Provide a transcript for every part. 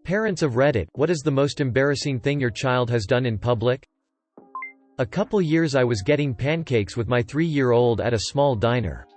Parents of Reddit, what is the most embarrassing thing your child has done in public? A couple years I was getting pancakes with my 3-year-old at a small diner.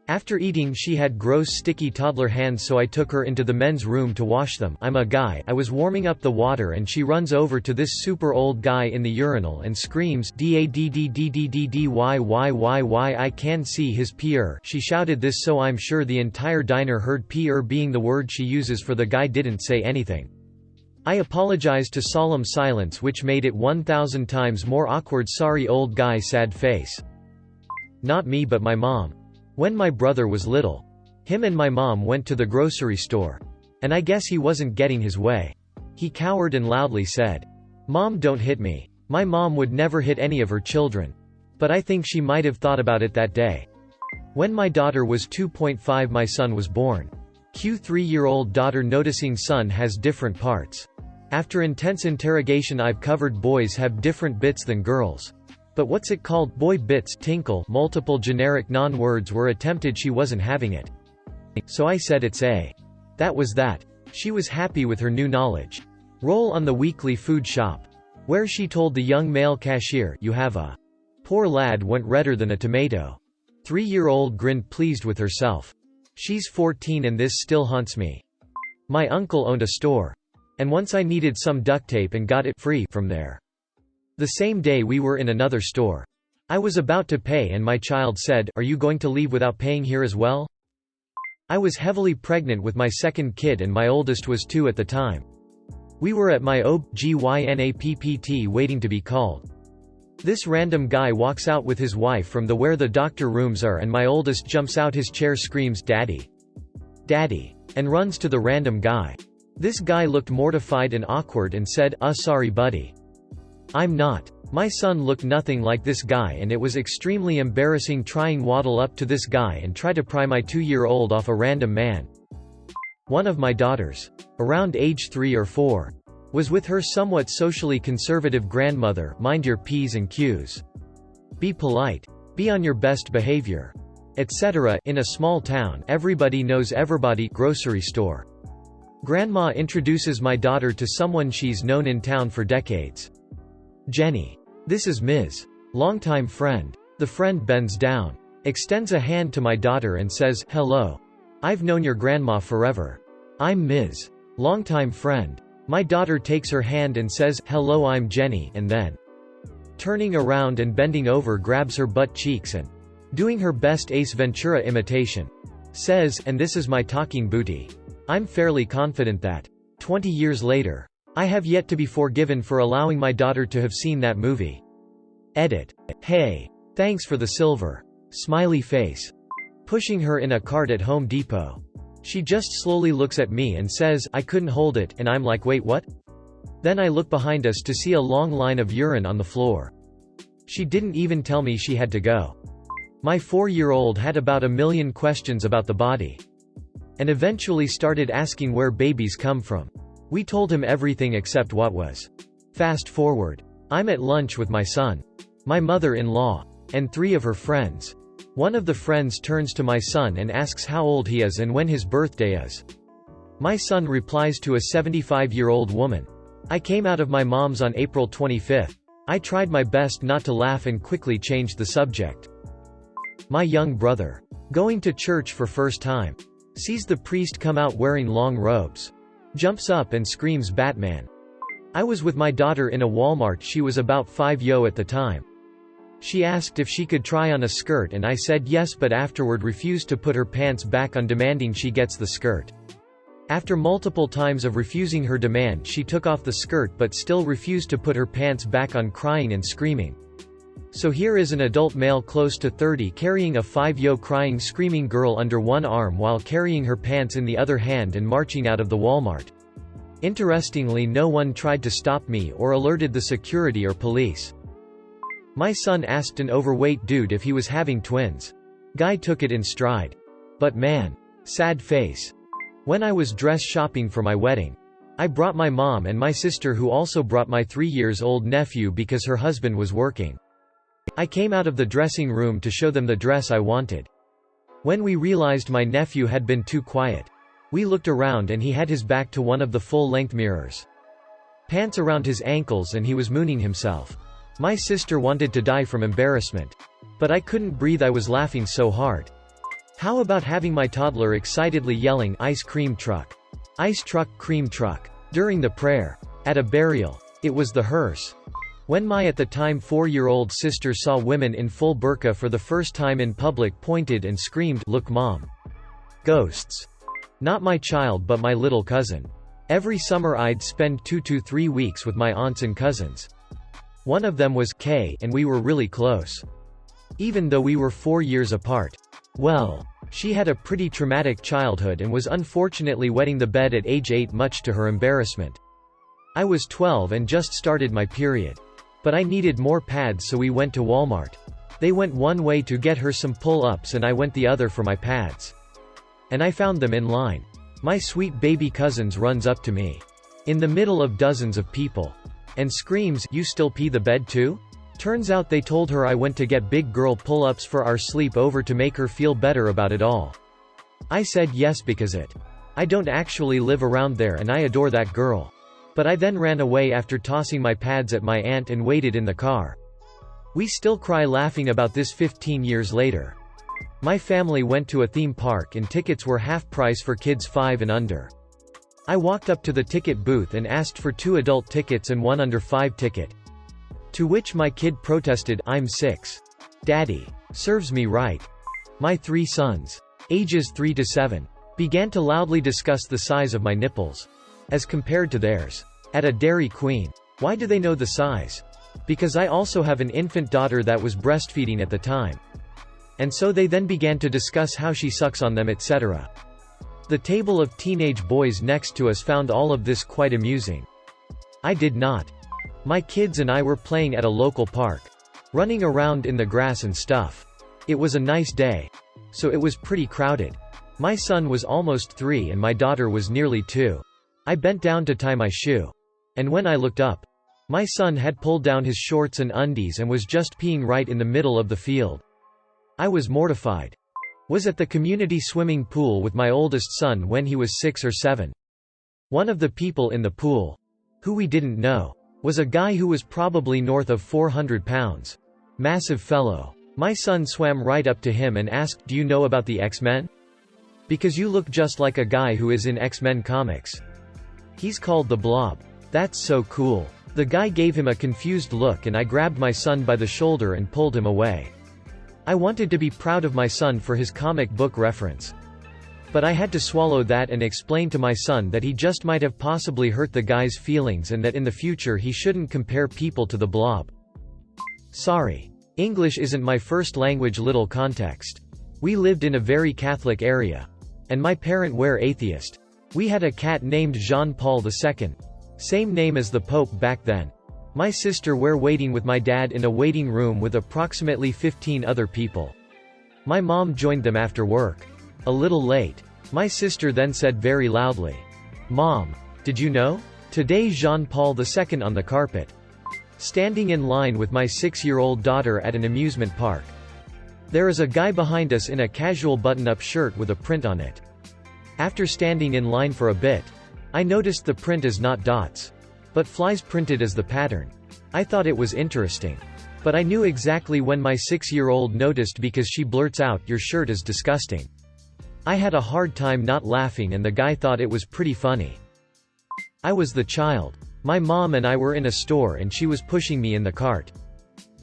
After eating she had gross sticky toddler hands, so I took her into the men's room to wash them. I'm a guy. I was warming up the water and she runs over to this super old guy in the urinal and screams, "Dadddddddyy, I can see his pee-er." She shouted this so I'm sure the entire diner heard pee-er being the word she uses for the guy didn't say anything. I apologized to solemn silence which made it 1,000 times more awkward. Sorry old guy, sad face. Not me but my mom. When my brother was little, him and my mom went to the grocery store. And I guess he wasn't getting his way. He cowered and loudly said, "Mom, don't hit me." My mom would never hit any of her children. But I think she might have thought about it that day. When my daughter was 2.5 my son was born. Q3-year-old daughter noticing son has different parts. After intense interrogation I've covered boys have different bits than girls. But what's it called? Boy bits, tinkle, multiple generic non-words were attempted. She wasn't having it. So I said it's a. That was that. She was happy with her new knowledge. Roll on the weekly food shop. Where she told the young male cashier, "You have a." Poor lad went redder than a tomato. 3-year-old grinned pleased with herself. She's 14 and this still haunts me. My uncle owned a store. And once I needed some duct tape and got it free from there. The same day we were in another store. I was about to pay and my child said, "Are you going to leave without paying here as well?" I was heavily pregnant with my second kid and my oldest was 2 at the time. We were at my OB/GYN waiting to be called. This random guy walks out with his wife from the where the doctor rooms are and my oldest jumps out his chair, screams, "Daddy! Daddy!" and runs to the random guy. This guy looked mortified and awkward and said, Sorry buddy. I'm not." My son looked nothing like this guy and it was extremely embarrassing trying waddle up to this guy and try to pry my 2-year-old off a random man. One of my daughters, around age 3 or 4, was with her somewhat socially conservative grandmother. Mind your P's and Q's. Be polite. Be on your best behavior. Etc. In a small town, everybody knows everybody. Grocery store. Grandma introduces my daughter to someone she's known in town for decades. "Jenny. This is Ms. Longtime friend." The friend bends down, extends a hand to my daughter and says, "Hello. I've known your grandma forever. I'm Ms. Longtime friend." My daughter takes her hand and says, "Hello, I'm Jenny," and then, turning around and bending over, grabs her butt cheeks and, doing her best Ace Ventura imitation, says, "And this is my talking booty." I'm fairly confident that, 20 years later, I have yet to be forgiven for allowing my daughter to have seen that movie. Edit. Hey. Thanks for the silver. Smiley face. Pushing her in a cart at Home Depot. She just slowly looks at me and says, "I couldn't hold it," and I'm like, "Wait, what?" Then I look behind us to see a long line of urine on the floor. She didn't even tell me she had to go. My 4-year-old had about 1,000,000 questions about the body. And eventually started asking where babies come from. We told him everything except what was. Fast forward. I'm at lunch with my son, my mother-in-law, and 3 of her friends. One of the friends turns to my son and asks how old he is and when his birthday is. My son replies to a 75-year-old woman. I came out of my mom's on April 25th. I tried my best not to laugh and quickly changed the subject. My young brother. Going to church for first time. Sees the priest come out wearing long robes. Jumps up and screams Batman. I was with my daughter in a Walmart. She was about 5 at the time. She asked if she could try on a skirt and I said yes, but afterward refused to put her pants back on, demanding she gets the skirt. After multiple times of refusing her demand, she took off the skirt but still refused to put her pants back on, crying and screaming. So here is an adult male close to 30 carrying a 5 crying screaming girl under one arm while carrying her pants in the other hand and marching out of the Walmart. Interestingly, no one tried to stop me or alerted the security or police. My son asked an overweight dude if he was having twins. Guy took it in stride. But man. Sad face. When I was dress shopping for my wedding, I brought my mom and my sister, who also brought my 3-year-old nephew because her husband was working. I came out of the dressing room to show them the dress I wanted. When we realized my nephew had been too quiet, We looked around and he had his back to one of the full-length mirrors. Pants around his ankles and he was mooning himself. My sister wanted to die from embarrassment. But I couldn't breathe, I was laughing so hard. How about having my toddler excitedly yelling, "Ice cream truck! Ice truck, cream truck!" during the prayer. At a burial. It was the hearse. When my at the time 4-year-old sister saw women in full burqa for the first time in public, pointed and screamed, "Look mom! Ghosts!" Not my child but my little cousin. Every summer I'd spend 2 to 3 weeks with my aunts and cousins. One of them was Kay, and we were really close. Even though we were 4 years apart. Well, she had a pretty traumatic childhood and was unfortunately wetting the bed at age 8, much to her embarrassment. I was 12 and just started my period. But I needed more pads, so we went to Walmart. They went one way to get her some pull-ups and I went the other for my pads. And I found them in line. My sweet baby cousins runs up to me. In the middle of dozens of people. And screams, "You still pee the bed too?" Turns out they told her I went to get big girl pull-ups for our sleepover to make her feel better about it all. I said yes because I don't actually live around there and I adore that girl. But I then ran away after tossing my pads at my aunt and waited in the car. We still cry laughing about this 15 years later. My family went to a theme park and tickets were half price for kids 5 and under. I walked up to the ticket booth and asked for 2 adult tickets and 1 under 5 ticket. To which my kid protested, "I'm 6. Daddy. Serves me right." My 3 sons, ages 3 to 7, began to loudly discuss the size of my nipples. As compared to theirs. At a Dairy Queen. Why do they know the size? Because I also have an infant daughter that was breastfeeding at the time. And so they then began to discuss how she sucks on them, etc. The table of teenage boys next to us found all of this quite amusing. I did not. My kids and I were playing at a local park. Running around in the grass and stuff. It was a nice day. So it was pretty crowded. My son was almost 3 and my daughter was nearly 2. I bent down to tie my shoe. And when I looked up, my son had pulled down his shorts and undies and was just peeing right in the middle of the field. I was mortified. Was at the community swimming pool with my oldest son when he was 6 or 7. One of the people in the pool, who we didn't know, was a guy who was probably north of 400 pounds. Massive fellow. My son swam right up to him and asked, "Do you know about the X-Men? Because you look just like a guy who is in X-Men comics. He's called the Blob." That's so cool. The guy gave him a confused look and I grabbed my son by the shoulder and pulled him away. I wanted to be proud of my son for his comic book reference. But I had to swallow that and explain to my son that he just might have possibly hurt the guy's feelings and that in the future he shouldn't compare people to the Blob. Sorry. English isn't my first language. Little context. We lived in a very Catholic area. And my parents were atheist. We had a cat named Jean-Paul II. Same name as the Pope back then. My sister were waiting with my dad in a waiting room with approximately 15 other people. My mom joined them after work. A little late. My sister then said very loudly, "Mom, did you know? Today Jean-Paul II on the carpet." Standing in line with my 6-year-old daughter at an amusement park. There is a guy behind us in a casual button-up shirt with a print on it. After standing in line for a bit, I noticed the print is not dots, but flies printed as the pattern. I thought it was interesting. But I knew exactly when my 6-year-old noticed because she blurts out, "Your shirt is disgusting." I had a hard time not laughing and the guy thought it was pretty funny. I was the child. My mom and I were in a store and she was pushing me in the cart.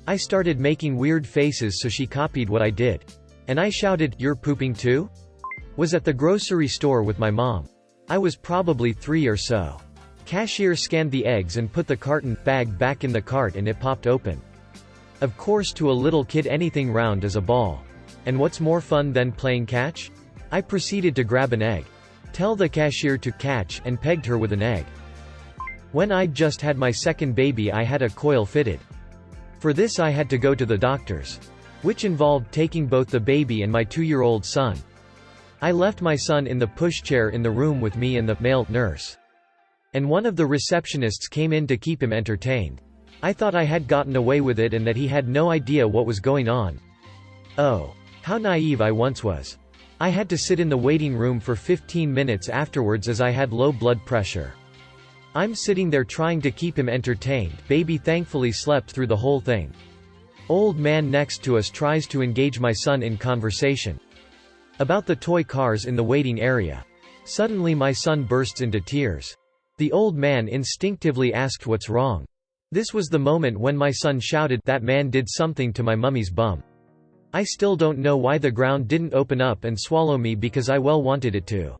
I started making weird faces so she copied what I did. And I shouted, "You're pooping too?" Was at the grocery store with my mom. I was probably 3 or so. Cashier scanned the eggs and put the carton bag back in the cart and it popped open. Of course, to a little kid anything round is a ball. And what's more fun than playing catch? I proceeded to grab an egg. Tell the cashier to catch and pegged her with an egg. When I'd just had my second baby I had a coil fitted. For this I had to go to the doctor's. Which involved taking both the baby and my 2-year-old son. I left my son in the pushchair in the room with me and the male nurse. And one of the receptionists came in to keep him entertained. I thought I had gotten away with it and that he had no idea what was going on. Oh, how naive I once was. I had to sit in the waiting room for 15 minutes afterwards as I had low blood pressure. I'm sitting there trying to keep him entertained. Baby thankfully slept through the whole thing. Old man next to us tries to engage my son in conversation about the toy cars in the waiting area. Suddenly my son bursts into tears. The old man instinctively asked what's wrong. This was the moment when my son shouted, "That man did something to my mummy's bum." I still don't know why the ground didn't open up and swallow me because I well wanted it to.